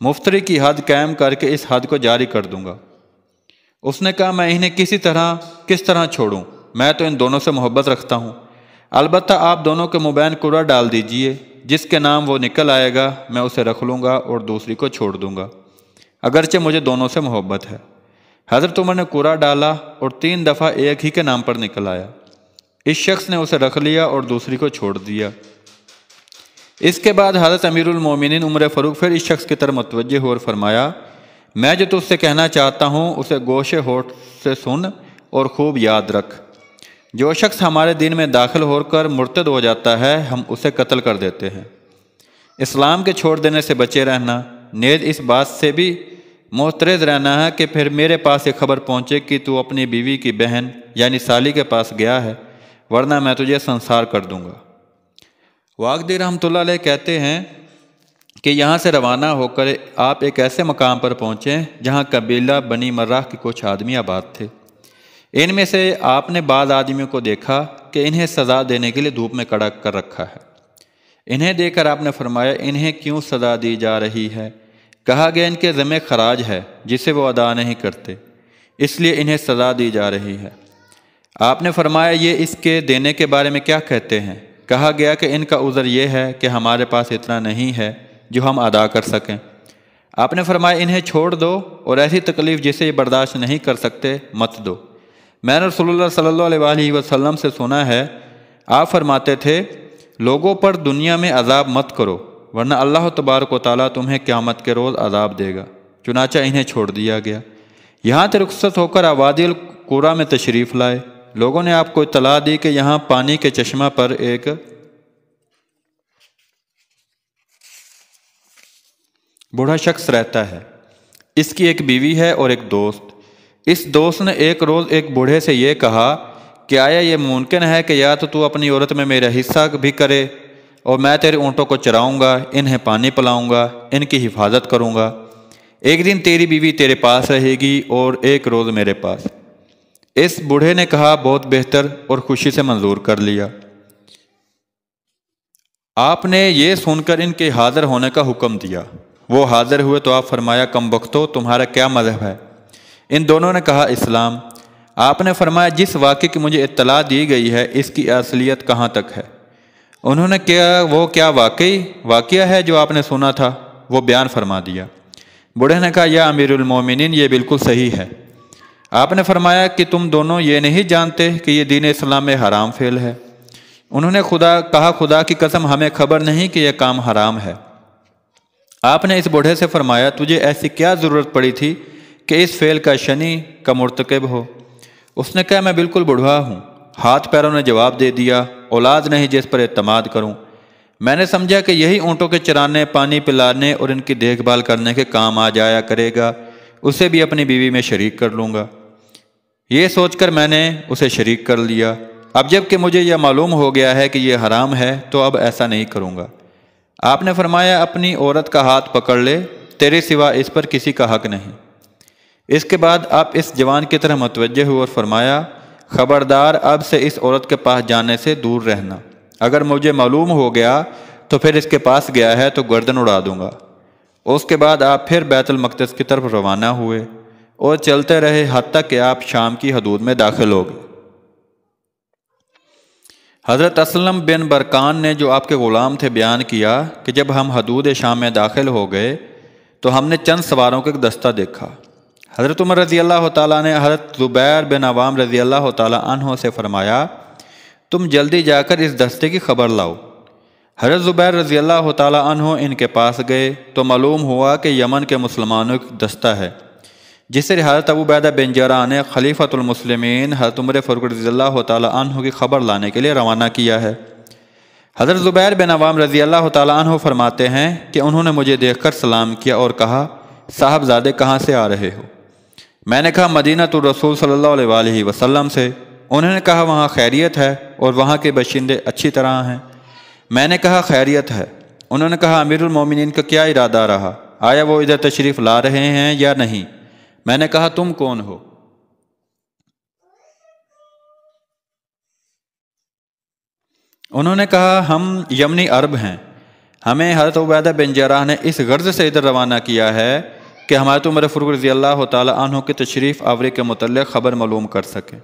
مفتری کی حد قائم کر کے اس حد کو جاری کر دوں گا۔ اس نے کہا میں انہیں کس طرح چھوڑوں، میں تو ان دونوں سے محبت رکھتا ہوں، البتہ آپ دونوں کے مابین قرعہ ڈال دیجئے، جس کے نام وہ نکل آئے گا میں اسے رکھ لوں گا اور دوسری کو چھوڑ دوں گا، اگرچہ مجھے دونوں سے محبت ہے۔ حضرت عمر نے قرعہ ڈالا اور 3 دفعہ ایک ہی کے نام پر نکل آیا۔ اس شخص نے اسے رکھ لیا اور دوسری کو چھوڑ دیا۔ اس کے بعد حضرت امیر المومنین عمر فاروق پھر اس شخص کی طرف متوجہ ہو اور فرمایا، میں جو تجھ سے کہنا چاہتا ہوں اسے گوش ہونٹ سے سن اور خوب یاد رکھ۔ جو شخص ہمارے دین میں داخل ہو کر مرتد ہو جاتا ہے ہم اسے قتل کر دیتے ہیں۔ اسلام کے چھوڑ دینے سے بچے رہنا، نیز اس بات سے بھی محترز رہنا ہے کہ پھر میرے پاس یہ خبر پہنچے کہ تو اپنی بیوی کی بہن یعنی سالی کے پاس گیا ہے، ورنہ میں تجھے سنسار کر دوں گا۔ واقدی رحمۃ اللہ علیہ کہتے ہیں کہ یہاں سے روانہ ہو کر آپ ایک ایسے مقام پر پہنچے جہاں قبیلہ بنی مرہ کے کچھ آدمی آباد تھے۔ ان میں سے آپ نے بعض آدمیوں کو دیکھا کہ انہیں سزا دینے کے لیے دھوپ میں کڑا کر رکھا ہے۔ انہیں دیکھ کر آپ نے فرمایا، انہیں کیوں سزا دی جا رہی ہے؟ کہا گیا ان کے ذمہ خراج ہے جسے وہ ادا نہیں کرتے، اس لیے انہیں سزا دی جا رہی ہے۔ آپ نے فرمایا، یہ اس کے دینے کے بارے میں کیا کہتے ہیں؟ کہا گیا کہ ان کا عذر یہ ہے کہ ہمارے پاس اتنا نہیں ہے جو ہم ادا کر سکیں۔ آپ نے فرمایا، انہیں چھوڑ دو اور ایسی تکلیف جسے یہ برداشت نہیں کر سکتے مت دو۔ میں نے رسول اللہ صلی اللہ علیہ وآلہ وسلم سے سنا ہے، آپ فرماتے تھے، لوگوں پر دنیا میں عذاب مت کرو ورنہ اللہ تبارک و تعالیٰ تمہیں قیامت کے روز عذاب دے گا۔ چنانچہ انہیں چھوڑ دیا گیا۔ یہاں سے رخصت ہو کر وادی القریٰ میں تشریف لائے۔ لوگوں نے آپ کو اطلاع دی کہ یہاں پانی کے چشمہ پر ایک بوڑھا شخص رہتا ہے، اس کی ایک بیوی ہے اور ایک دوست۔ اس دوست نے ایک روز ایک بوڑھے سے یہ کہا کہ آیا یہ ممکن ہے کہ یا تو اپنی عورت میں میرا حصہ بھی کرے اور میں تیرے اونٹوں کو چراؤں گا، انہیں پانی پلاؤں گا، ان کی حفاظت کروں گا، ایک دن تیری بیوی تیرے پاس رہے گی اور ایک روز میرے پاس۔ اس بوڑھے نے کہا بہت بہتر اور خوشی سے منظور کر لیا۔ آپ نے یہ سن کر ان کے حاضر ہونے کا حکم دیا۔ وہ حاضر ہوئے تو آپ فرمایا، کم بختو تمہارا کیا مذہب ہے؟ ان دونوں نے کہا اسلام۔ آپ نے فرمایا، جس واقعے کی مجھے اطلاع دی گئی ہے اس کی اصلیت کہاں تک ہے؟ انہوں نے کیا واقعہ ہے جو آپ نے سنا تھا؟ وہ بیان فرما دیا۔ بوڑھے نے کہا، یا امیر المومنین یہ بالکل صحیح ہے۔ آپ نے فرمایا کہ تم دونوں یہ نہیں جانتے کہ یہ دین اسلام میں حرام فعل ہے؟ انہوں نے خدا کی قسم ہمیں خبر نہیں کہ یہ کام حرام ہے۔ آپ نے اس بوڑھے سے فرمایا، تجھے ایسی کیا ضرورت پڑی تھی کہ اس فعل کا شنی کا مرتکب ہو؟ اس نے کہا، میں بالکل بوڑھا ہوں۔ ہاتھ پیروں نے جواب دے دیا، اولاد نہیں جس پر اعتماد کروں۔ میں نے سمجھا کہ یہی اونٹوں کے چرانے، پانی پلانے اور ان کی دیکھ بھال کرنے کے کام آ جایا کرے گا، اسے بھی اپنی بیوی میں شریک کر لوں گا۔ یہ سوچ کر میں نے اسے شریک کر لیا۔ اب جب کہ مجھے یہ معلوم ہو گیا ہے کہ یہ حرام ہے تو اب ایسا نہیں کروں گا۔ آپ نے فرمایا، اپنی عورت کا ہاتھ پکڑ لے، تیرے سوا اس پر کسی کا حق نہیں۔ اس کے بعد آپ اس جوان کی طرح متوجہ ہوئے اور فرمایا، خبردار اب سے اس عورت کے پاس جانے سے دور رہنا، اگر مجھے معلوم ہو گیا تو پھر اس کے پاس گیا ہے تو گردن اڑا دوں گا۔ اس کے بعد آپ پھر بیت المقدس کی طرف روانہ ہوئے اور چلتے رہے حتیٰ کہ آپ شام کی حدود میں داخل ہو گئے۔ حضرت اسلم بن برکان نے جو آپ کے غلام تھے بیان کیا کہ جب ہم حدود شام میں داخل ہو گئے تو ہم نے چند سواروں کا ایک دستہ دیکھا۔ حضرت عمر رضی اللہ تعالیٰ نے حضرت زبیر بن عوام رضی اللہ تعالیٰ عنہ سے فرمایا، تم جلدی جا کر اس دستے کی خبر لاؤ۔ حضرت زبیر رضی اللہ تعالیٰ عنہ ان کے پاس گئے تو معلوم ہوا کہ یمن کے مسلمانوں کا دستہ ہے، جس سے حضرت ابو عبیدہ بن جراح نے خلیفۃ المسلمین حضرت عمر فاروق رضی اللہ تعالیٰ عنہ کی خبر لانے کے لیے روانہ کیا ہے۔ حضرت زبیر بن عوام رضی اللہ تعالیٰ عنہ فرماتے ہیں کہ انہوں نے مجھے دیکھ کر سلام کیا اور کہا، صاحبزادے کہاں سے آ رہے ہو؟ میں نے کہا، مدینہ الرسول صلی اللہ علیہ وآلہ وسلم سے۔ انہوں نے کہا، وہاں خیریت ہے اور وہاں کے باشندے اچھی طرح ہیں؟ میں نے کہا، خیریت ہے۔ انہوں نے کہا، امیر المومنین کا کیا ارادہ رہا؟ آیا وہ ادھر تشریف لا رہے ہیں یا نہیں؟ میں نے کہا، تم کون ہو؟ انہوں نے کہا، ہم یمنی عرب ہیں، ہمیں حضرت عبیدہ بن جراح نے اس غرض سے ادھر روانہ کیا ہے کہ حضرت عمر فاروق رضی اللہ تعالی عنہ کی تشریف آوری کے متعلق خبر معلوم کر سکیں۔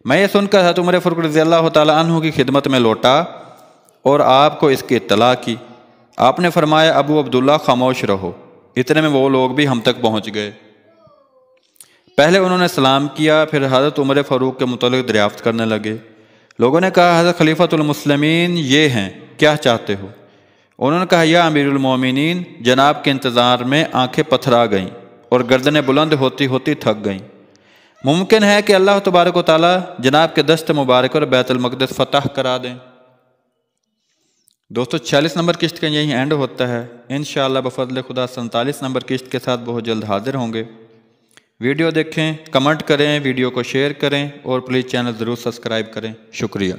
میں یہ سن کر حضرت عمر فاروق رضی اللہ تعالی عنہ کی خدمت میں لوٹا اور آپ کو اس کی اطلاع کی۔ آپ نے فرمایا ابو عبداللہ خاموش رہو۔ اتنے میں وہ لوگ بھی ہم تک پہنچ گئے۔ پہلے انہوں نے سلام کیا، پھر حضرت عمر فاروق کے متعلق دریافت کرنے لگے۔ لوگوں نے کہا حضرت خلیفۃ المسلمین یہ ہیں، کیا چاہتے ہو؟ انہوں نے کہا یا امیر المومنین، جناب کے انتظار میں آنکھیں پتھرا گئیں اور گردنیں بلند ہوتی ہوتی تھک گئیں۔ ممکن ہے کہ اللہ تبارک و تعالیٰ جناب کے دست مبارک اور بیت المقدس فتح کرا دیں۔ دوستو 46 نمبر قسط کا یہی اینڈ ہوتا ہے۔ انشاءاللہ بفضل خدا 47 نمبر قسط کے ساتھ بہت جلد حاضر ہوں گے۔ ویڈیو دیکھیں، کمنٹ کریں، ویڈیو کو شیئر کریں اور پلیز چینل ضرور سبسکرائب کریں۔ شکریہ۔